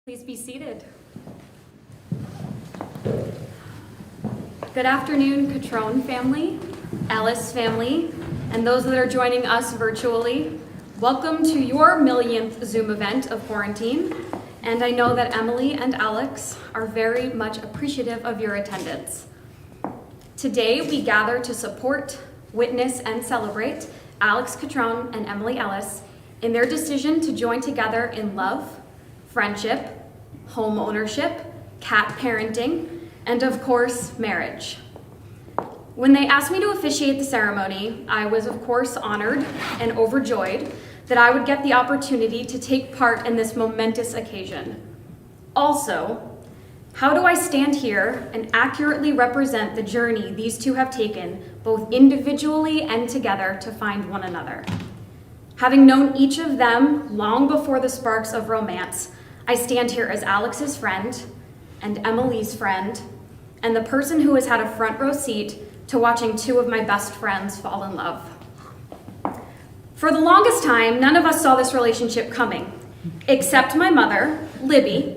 Please be seated. Good afternoon, Catrone family, Ellis family, and those that are joining us virtually. Welcome to your millionth Zoom event of quarantine, and I know that Emily and Alex are very much appreciative of your attendance. Today, we gather to support, witness, and celebrate Alex Catrone and Emily Ellis in their decision to join together in love, friendship, home ownership, cat parenting, and of course, marriage. When they asked me to officiate the ceremony, I was of course honored and overjoyed that I would get the opportunity to take part in this momentous occasion. Also, how do I stand here and accurately represent the journey these two have taken, both individually and together, to find one another? Having known each of them long before the sparks of romance, I stand here as Alex's friend and Emily's friend, and the person who has had a front row seat to watching two of my best friends fall in love. For the longest time, none of us saw this relationship coming, except my mother, Libby,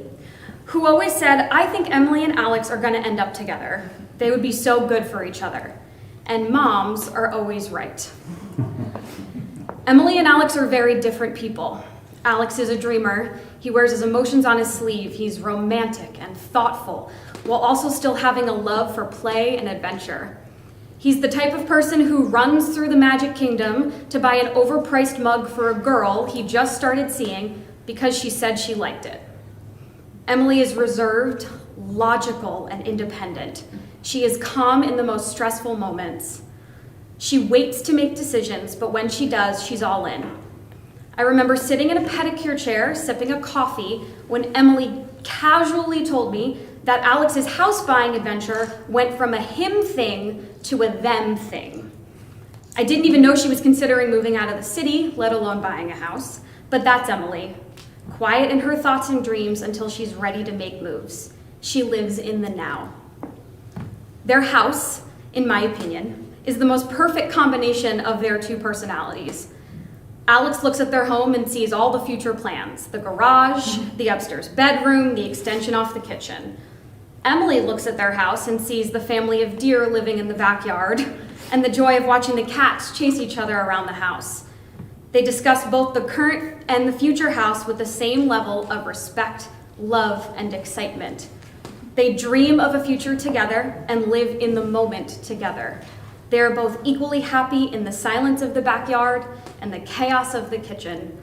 who always said, I think Emily and Alex are gonna end up together. They would be so good for each other. And moms are always right. Emily and Alex are very different people. Alex is a dreamer. He wears his emotions on his sleeve. He's romantic and thoughtful, while also still having a love for play and adventure. He's the type of person who runs through the Magic Kingdom to buy an overpriced mug for a girl he just started seeing because she said she liked it. Emily is reserved, logical, and independent. She is calm in the most stressful moments. She waits to make decisions, but when she does, she's all in. I remember sitting in a pedicure chair, sipping a coffee, when Emily casually told me that Alex's house buying adventure went from a him thing to a them thing. I didn't even know she was considering moving out of the city, let alone buying a house, but that's Emily. Quiet in her thoughts and dreams until she's ready to make moves. She lives in the now. Their house, in my opinion, is the most perfect combination of their two personalities. Alex looks at their home and sees all the future plans, the garage, the upstairs bedroom, the extension off the kitchen. Emily looks at their house and sees the family of deer living in the backyard and the joy of watching the cats chase each other around the house. They discuss both the current and the future house with the same level of respect, love, and excitement. They dream of a future together and live in the moment together. They are both equally happy in the silence of the backyard and the chaos of the kitchen.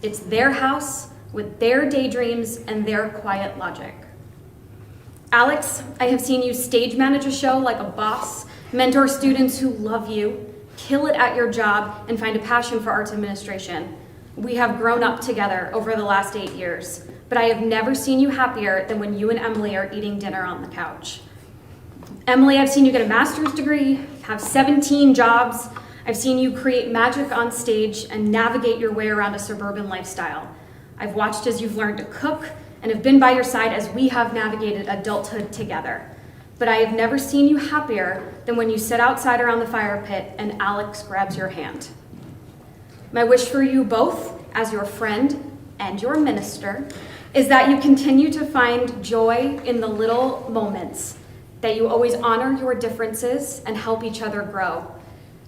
It's their house with their daydreams and their quiet logic. Alex, I have seen you stage manage a show like a boss, mentor students who love you, kill it at your job, and find a passion for arts administration. We have grown up together over the last 8 years, but I have never seen you happier than when you and Emily are eating dinner on the couch. Emily, I've seen you get a master's degree, have 17 jobs. I've seen you create magic on stage and navigate your way around a suburban lifestyle. I've watched as you've learned to cook and have been by your side as we have navigated adulthood together. But I have never seen you happier than when you sit outside around the fire pit and Alex grabs your hand. My wish for you both, as your friend and your minister, is that you continue to find joy in the little moments, that you always honor your differences and help each other grow.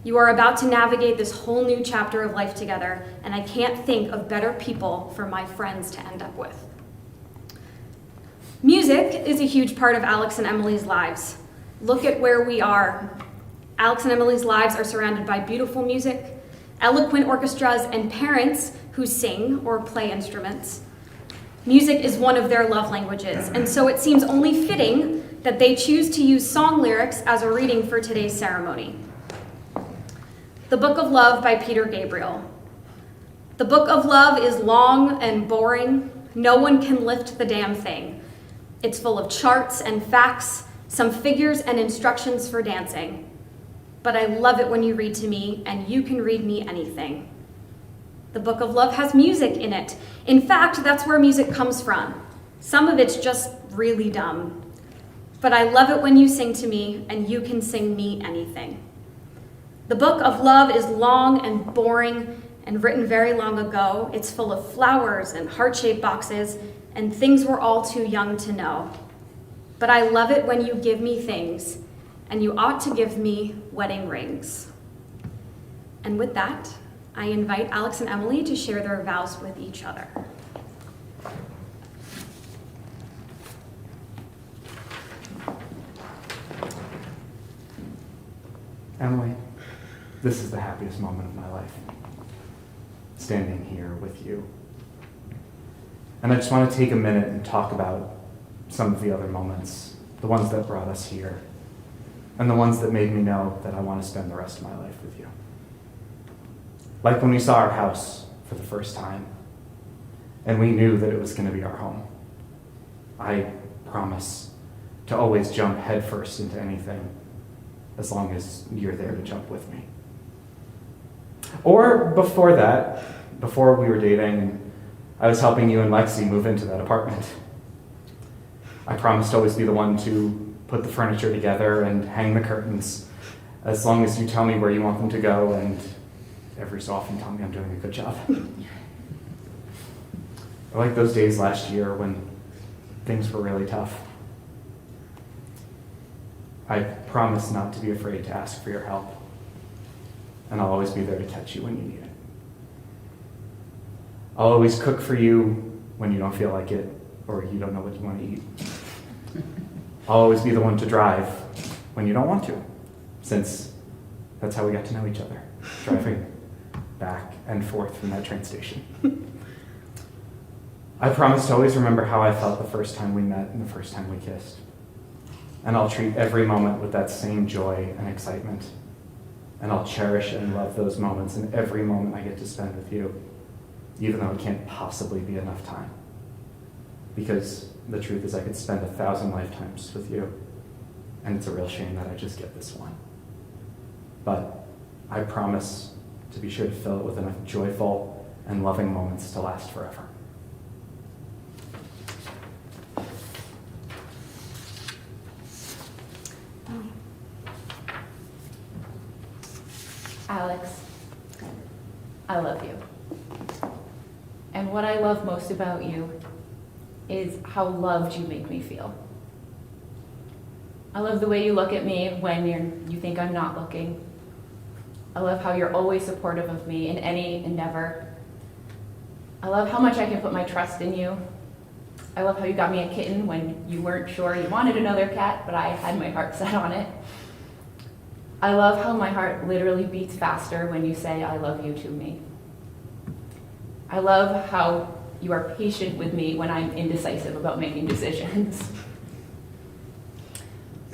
You are about to navigate this whole new chapter of life together, and I can't think of better people for my friends to end up with. Music is a huge part of Alex and Emily's lives. Look at where we are. Alex and Emily's lives are surrounded by beautiful music, eloquent orchestras, and parents who sing or play instruments. Music is one of their love languages, and so it seems only fitting that they choose to use song lyrics as a reading for today's ceremony. The Book of Love by Peter Gabriel. The Book of Love is long and boring. No one can lift the damn thing. It's full of charts and facts, some figures and instructions for dancing. But I love it when you read to me, and you can read me anything. The Book of Love has music in it. In fact, that's where music comes from. Some of it's just really dumb. But I love it when you sing to me, and you can sing me anything. The Book of Love is long and boring and written very long ago. It's full of flowers and heart-shaped boxes and things we're all too young to know. But I love it when you give me things, and you ought to give me wedding rings. And with that, I invite Alex and Emily to share their vows with each other. Emily, this is the happiest moment of my life, standing here with you. And I just want to take a minute and talk about some of the other moments, the ones that brought us here, and the ones that made me know that I want to spend the rest of my life with you. Like when we saw our house for the first time, and we knew that it was going to be our home. I promise to always jump headfirst into anything, as long as you're there to jump with me. Or before that, before we were dating, I was helping you and Lexie move into that apartment. I promised to always be the one to put the furniture together and hang the curtains, as long as you tell me where you want them to go, and every so often tell me I'm doing a good job. I like those days last year when things were really tough. I promise not to be afraid to ask for your help, and I'll always be there to catch you when you need it. I'll always cook for you when you don't feel like it, or you don't know what you want to eat. I'll always be the one to drive when you don't want to, since that's how we got to know each other, driving back and forth from that train station. I promise to always remember how I felt the first time we met and the first time we kissed. And I'll treat every moment with that same joy and excitement. And I'll cherish and love those moments and every moment I get to spend with you, even though it can't possibly be enough time. Because the truth is I could spend 1,000 lifetimes with you, and it's a real shame that I just get this one. But I promise to be sure to fill it with enough joyful and loving moments to last forever. Alex, I love you. And what I love most about you is how loved you make me feel. I love the way you look at me when you think I'm not looking. I love how you're always supportive of me in any endeavor. I love how much I can put my trust in you. I love how you got me a kitten when you weren't sure you wanted another cat, but I had my heart set on it. I love how my heart literally beats faster when you say I love you to me. I love how you are patient with me when I'm indecisive about making decisions.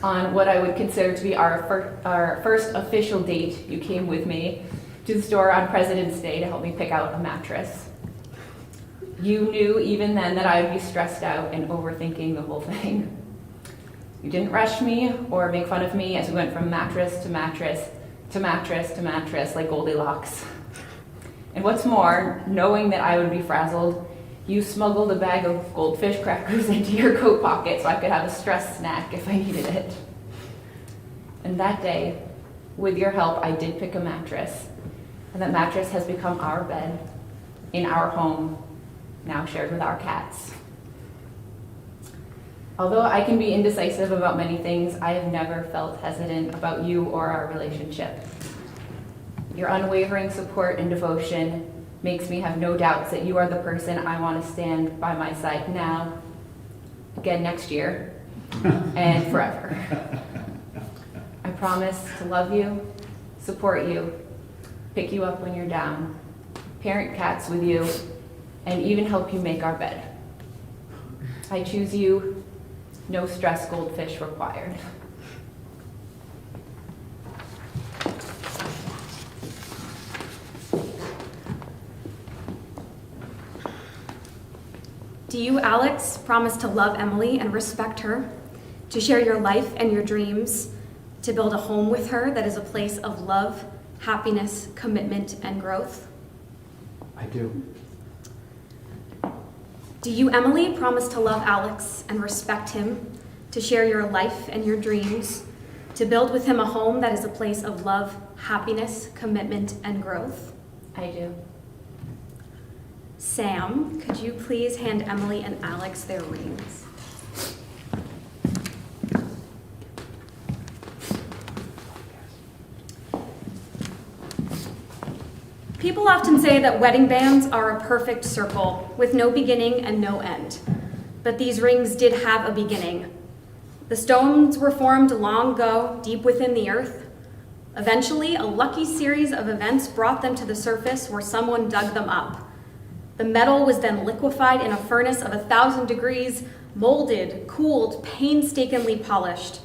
On what I would consider to be our first official date, you came with me to the store on President's Day to help me pick out a mattress. You knew even then that I would be stressed out and overthinking the whole thing. You didn't rush me or make fun of me as we went from mattress to mattress to mattress to mattress like Goldilocks. And what's more, knowing that I would be frazzled, you smuggled a bag of goldfish crackers into your coat pocket so I could have a stress snack if I needed it. And that day, with your help, I did pick a mattress. And that mattress has become our bed. in our home, now shared with our cats. Although I can be indecisive about many things, I have never felt hesitant about you or our relationship. Your unwavering support and devotion makes me have no doubts that you are the person I want to stand by my side now, again next year, and forever. I promise to love you, support you, pick you up when you're down, parent cats with you, and even help you make our bed. I choose you, no stress goldfish required. Do you, Alex, promise to love Emily and respect her, to share your life and your dreams, to build a home with her that is a place of love, happiness, commitment, and growth? I do. Do you, Emily, promise to love Alex and respect him, to share your life and your dreams, to build with him a home that is a place of love, happiness, commitment, and growth? I do. Sam, could you please hand Emily and Alex their rings? People often say that wedding bands are a perfect circle with no beginning and no end. But these rings did have a beginning. The stones were formed long ago, deep within the earth. Eventually, a lucky series of events brought them to the surface where someone dug them up. The metal was then liquefied in a furnace of 1,000 degrees, molded, cooled, painstakingly polished.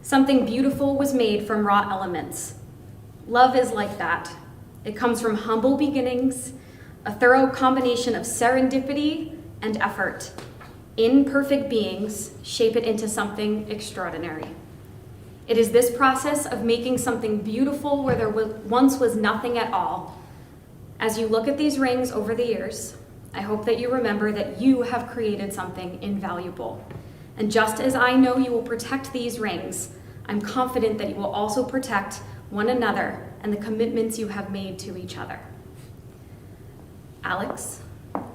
Something beautiful was made from raw elements. Love is like that. It comes from humble beginnings, a thorough combination of serendipity and effort. Imperfect beings shape it into something extraordinary. It is this process of making something beautiful where there once was nothing at all. As you look at these rings over the years, I hope that you remember that you have created something invaluable. And just as I know you will protect these rings, I'm confident that you will also protect one another and the commitments you have made to each other. Alex,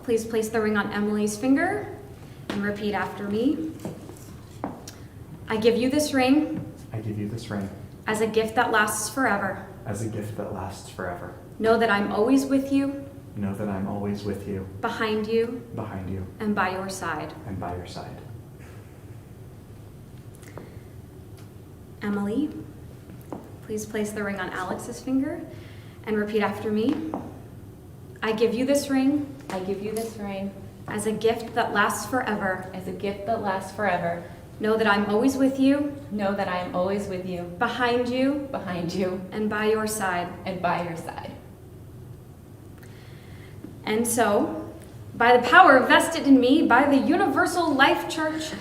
please place the ring on Emily's finger and repeat after me. I give you this ring. I give you this ring. As a gift that lasts forever. As a gift that lasts forever. Know that I'm always with you. Know that I'm always with you. Behind you. Behind you. And by your side. And by your side. Emily, please place the ring on Alex's finger and repeat after me. I give you this ring. I give you this ring. As a gift that lasts forever. As a gift that lasts forever. Know that I'm always with you. Know that I am always with you. Behind you. Behind you. And by your side. And by your side. And so, by the power vested in me by the Universal Life Church,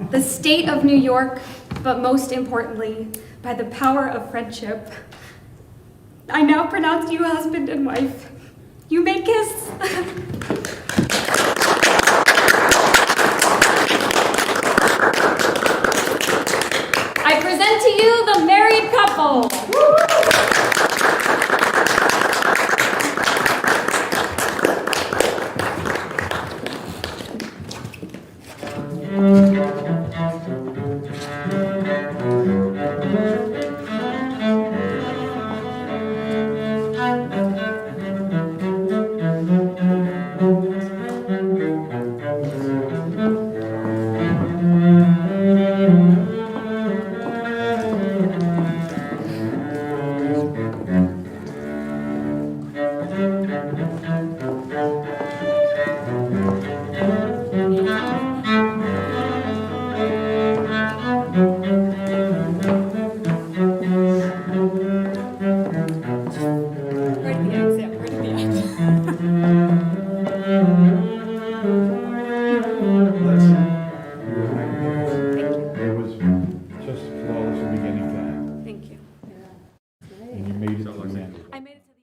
the state of New York, but most importantly, by the power of friendship, I now pronounce you husband and wife. You may kiss. I present to you the married couple. And you made it to the end. I made it to